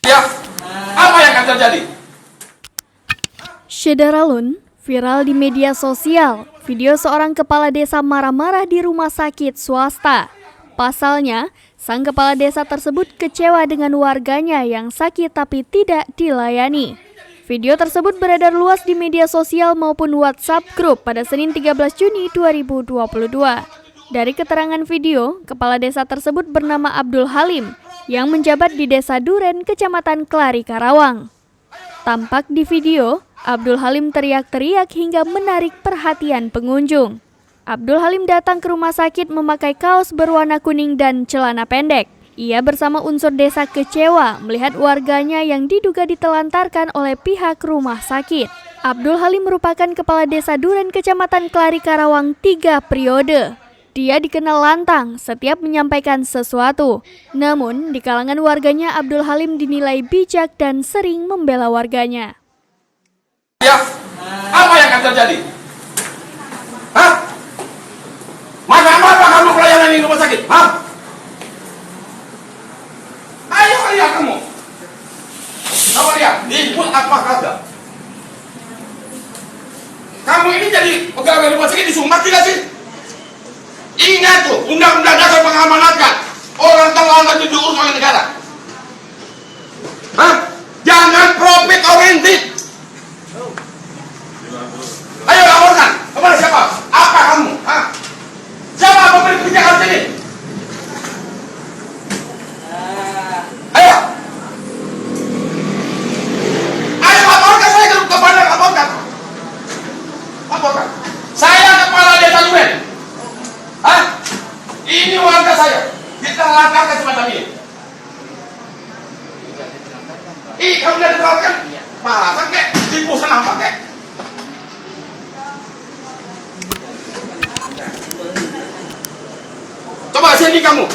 Ya, apa yang akan terjadi? Syederalun viral di media sosial. Video seorang kepala desa marah-marah di rumah sakit swasta. Pasalnya, sang kepala desa tersebut kecewa dengan warganya yang sakit tapi tidak dilayani. Video tersebut beredar luas di media sosial maupun WhatsApp grup pada Senin 13 Juni 2022. Dari keterangan video, kepala desa tersebut bernama Abdul Halim yang menjabat di Desa Duren, Kecamatan Kelari, Karawang. Tampak di video, Abdul Halim teriak-teriak hingga menarik perhatian pengunjung. Abdul Halim datang ke rumah sakit memakai kaos berwarna kuning dan celana pendek. Ia bersama unsur desa kecewa melihat warganya yang diduga ditelantarkan oleh pihak rumah sakit. Abdul Halim merupakan kepala desa Duren, Kecamatan Kelari, Karawang 3 periode. Dia dikenal lantang setiap menyampaikan sesuatu. Namun, di kalangan warganya Abdul Halim dinilai bijak dan sering membela warganya. Ya, apa yang akan terjadi? Hah? Macam apa kamu pelayanan di rumah sakit? Hah? Ayo lihat kamu. Coba lihat, input apa kagak? Kamu ini jadi pegawai rumah sakit disumbat tidak sih? Ingat tuh, Undang-Undang Dasar mengamanatkan orang terlantar diurus oleh negara. Hah? Jangan profit oriented. Ayo laporkan kepada siapa? Apa kamu? Hah? Siapa pemilik kebijakan sini? Ayo. Ayo laporkan saya kepada laporkan. Laporkan. Saya kepala desa Duren. Hah? Ini warga saya. Kita lantarkan semacam ini. Kamu udah diterapkan? Masa kek? Tipu senang pakai? Coba sini kamu.